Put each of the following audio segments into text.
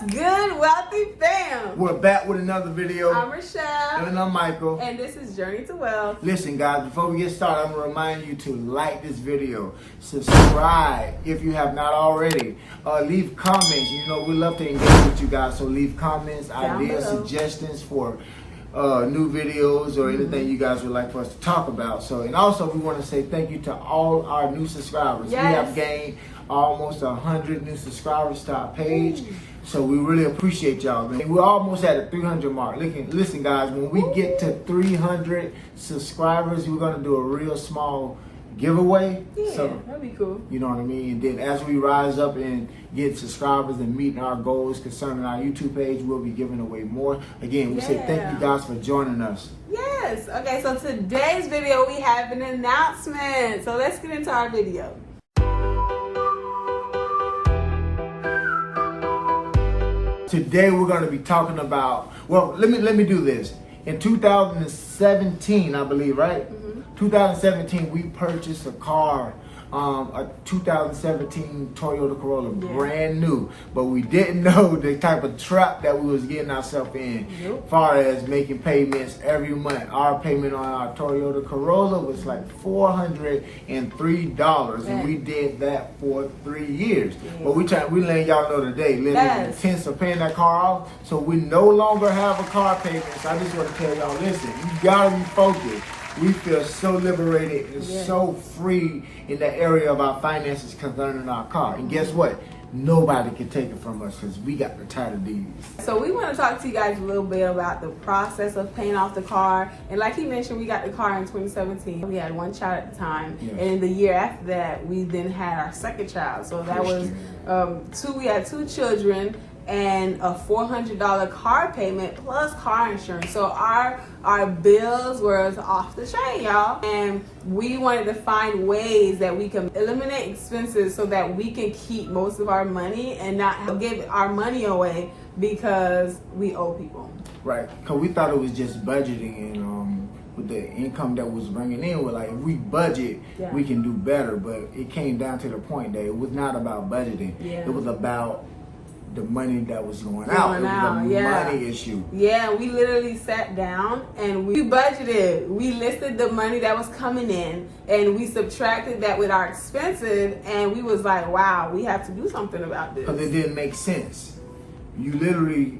good, wealthy fam? We're back with another video. I'm Rachelle. And I'm Michael. And this is Journey to Wealth. Listen, guys, before we get started, I'm going to remind you to like this video, subscribe if you have not already, leave comments. You know, we love to engage with you guys, so leave comments, ideas, suggestions for new videos or anything you guys would like for us to talk about. So, and also we want to say thank you to all our new subscribers. Yes. We have gained almost 100 new subscribers to our page. So we really appreciate y'all, man. We're almost at the 300 mark. Listen, guys, when we get to 300 subscribers, we're going to do a real small giveaway. Yeah, so, that'd be cool. You know what I mean? And then as we rise up and get subscribers and meeting our goals concerning our YouTube page, we'll be giving away more. Again, we say thank you guys for joining us. Yes. Okay, so today's video, we have an announcement. So let's get into our video. Today we're going to be talking about, well, let me do this. In 2017, I believe, right? 2017, we purchased a car, a 2017 Toyota Corolla, brand new. But we didn't know the type of trap that we was getting ourselves in, as far as making payments every month. Our payment on our Toyota Corolla was like $403, and we did that for 3 years. But we letting y'all know today, living in the tents of paying that car off, so we no longer have a car payment. So I just want to tell y'all, listen, you gotta be focused. We feel so liberated and so free in the area of our finances concerning our car. And guess what? Nobody can take it from us because we got the title deeds. So we want to talk to you guys a little bit about the process of paying off the car. And like he mentioned, we got the car in 2017. We had one child at the time. Yes. And the year after that, we then had our second child. So that was we had two children and a $400 car payment plus car insurance. So our bills were off the chain, y'all. And we wanted to find ways that we can eliminate expenses so that we can keep most of our money and not give our money away because we owe people. Right, because we thought it was just budgeting and with the income that was bringing in, we're like, if we budget, we can do better. But it came down to the point that it was not about budgeting. It was about the money that was going out. It was a money issue. Yeah, we literally sat down and we budgeted. We listed the money that was coming in and we subtracted that with our expenses, and we was like, wow, we have to do something about this. Because it didn't make sense. You literally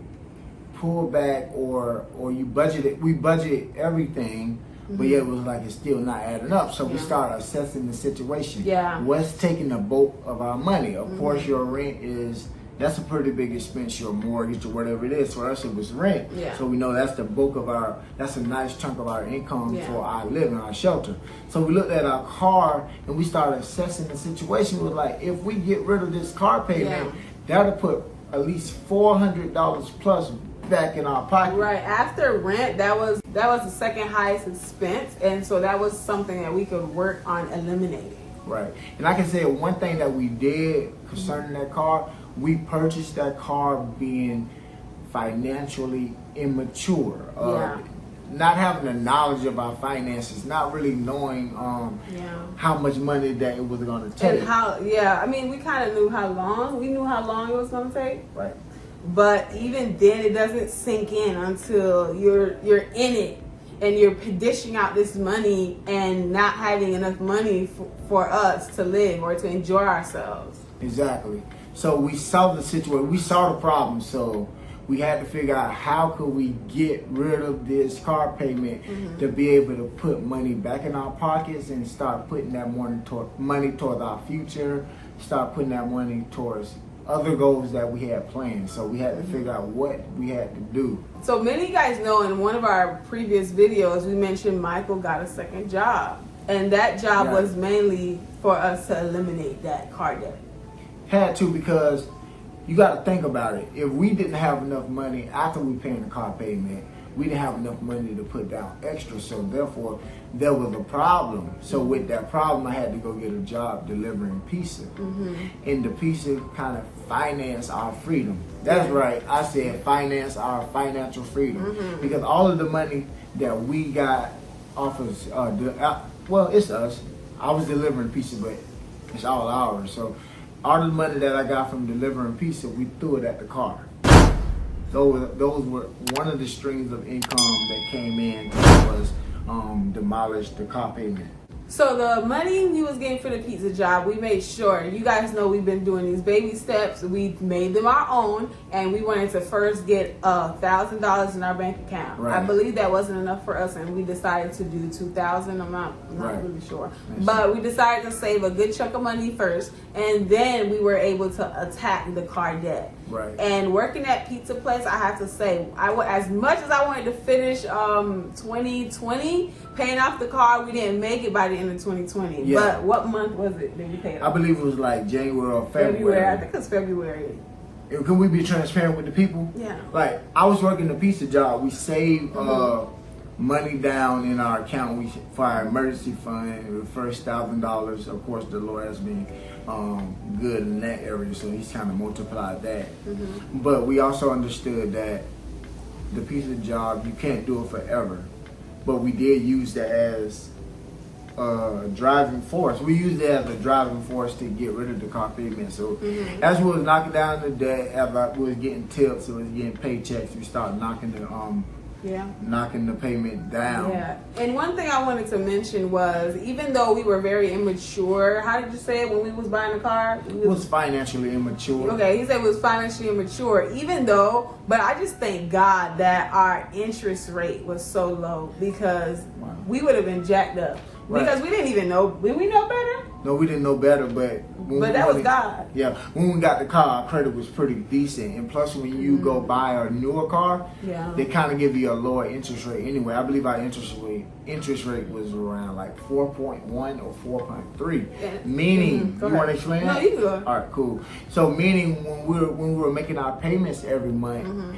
pull back or you budgeted. We budgeted everything, but yet it was like it's still not adding up. So we started assessing the situation. What's taking the bulk of our money? Of course, your rent that's a pretty big expense, your mortgage or whatever it is. For us, it was rent. So we know that's the bulk of that's a nice chunk of our income for our living, our shelter. So we looked at our car and we started assessing the situation. We were like, if we get rid of this car payment, that'll put at least $400 plus back in our pocket. Right, after rent, that was the second highest expense, and so that was something that we could work on eliminating. Right, and I can say one thing that we did concerning that car, we purchased that car being financially immature, not having the knowledge of our finances, not really knowing how much money that it was going to take. And how, I mean, we kind of knew how long it was going to take. Right. But even then, it doesn't sink in until you're in it and you're dishing out this money and not having enough money for us to live or to enjoy ourselves. Exactly. So we saw the situation, we saw the problem, so we had to figure out how could we get rid of this car payment to be able to put money back in our pockets and start putting that money towards our future, start putting that money towards other goals that we had planned. So we had to figure out what we had to do. So many of you guys know in one of our previous videos, we mentioned Michael got a second job. And that job was mainly for us to eliminate that car debt. Had to, because you got to think about it. If we didn't have enough money after we paying the car payment, we didn't have enough money to put down extra. So therefore, there was a problem. So with that problem, I had to go get a job delivering pizza. And the pizza kind of financed our freedom. That's right. I said finance our financial freedom. Because all of the money that we got off of, well, it's us. I was delivering pizza, but it's all ours. So all the money that I got from delivering pizza, we threw it at the car. those were one of the streams of income that came in was demolish the car payment. So the money we was getting for the pizza job, we made sure, you guys know we've been doing these baby steps. We made them our own, and we wanted to first get $1,000 in our bank account. Right. I believe that wasn't enough for us, and we decided to do $2,000. I'm not Right. really sure. That's But we decided to save a good chunk of money first, and then we were able to attack the car debt. Right. And working at pizza place, I have to say, as much as I wanted to finish 2020 paying off the car, we didn't make it by the end of 2020. Yeah. But what month was it that we paid I off? believe it was like January or February. I think it was February. And can we be transparent with the people? Yeah. Like, I was working the pizza job. We saved money down in our account for our emergency fund. The first $1,000. Of course, the Lord has been good in that area, so He's kind of multiplied that. But we also understood that the pizza job, you can't do it forever. But we did use that as a driving force. We used it as a driving force to get rid of the car payment. So as we was knocking down the debt, as we was getting tips, we was getting paychecks, we started knocking the payment down. Yeah. And one thing I wanted to mention was, even though we were very immature, how did you say it when we was buying the car? It was financially immature. Okay, he said it was financially immature, but I just thank God that our interest rate was so low, because we would have been jacked up. Right. Because we didn't even know, did we know better? No, we didn't know better, but that was God. Yeah, when we got the car, our credit was pretty decent, and plus when you go buy a newer car, they kind of give you a lower interest rate anyway. I believe our interest rate was around like 4.1 or 4.3. Yeah. Meaning, you want to explain No, that? you go. All right, cool. So meaning when we were making our payments every month,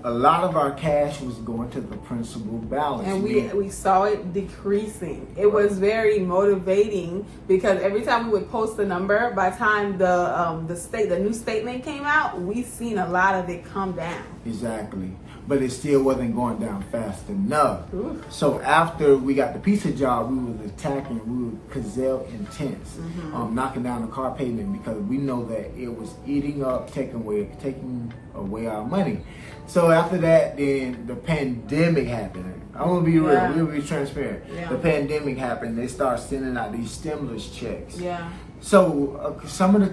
a lot of our cash was going to the principal balance. And we saw it decreasing. It was very motivating, because every time we would post a number, by the time the new statement came out, we seen a lot of it come down. Exactly. But it still wasn't going down fast enough. Ooh. So after we got the pizza job, we was attacking, we were gazelle intense, knocking down the car payment, because we know that it was eating up, taking away our money. So after that, then the pandemic happened. I'm gonna be real, we'll be transparent. Yeah. The pandemic happened. They started sending out these stimulus checks. Yeah. So some of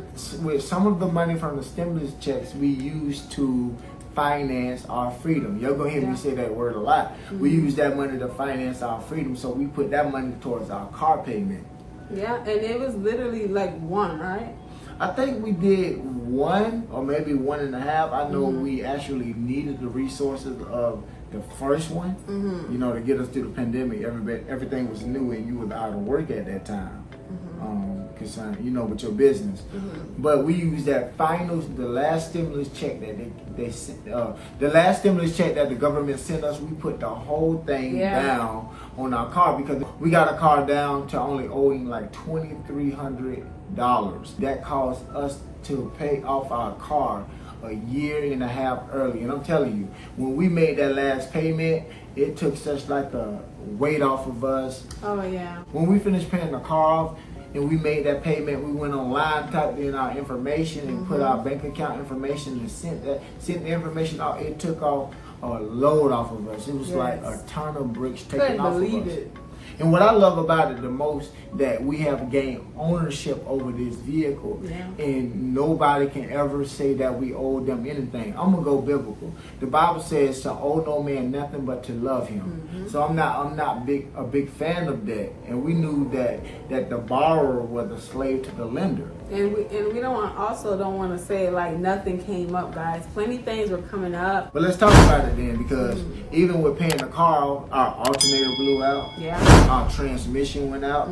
the money from the stimulus checks we used to finance our freedom. You're gonna hear me say that word a lot. We use that money to finance our freedom, so we put that money towards our car payment. Yeah, and it was literally like one, right? I think we did one or maybe 1.5. I know we actually needed the resources of the first one, to get us through the pandemic. Everything was new, and you were out of work at that time. With your business. But we used that the last stimulus check that they sent, the last stimulus check that the government sent us, we put the whole thing down on our car, because we got a car down to only owing like $2,300. That caused us to pay off our car a year and a half early. And I'm telling you, when we made that last payment, it took such like a weight off of us. Oh yeah. When we finished paying the car off and we made that payment, we went online, typed in our information, and put our bank account information, and sent the information out. It took off a load off of us. It was like a ton of bricks taken off of us. Couldn't believe it. And what I love about it the most, that we have gained ownership over this vehicle, and nobody can ever say that we owe them anything. I'm gonna go biblical. The Bible says to owe no man nothing but to love him. So I'm not a big fan of that. And we knew that the borrower was a slave to the lender. And we don't want to say like nothing came up, guys. Plenty things were coming up. But let's talk about it then, because even with paying the car off, our alternator blew out. Yeah. Our transmission went out.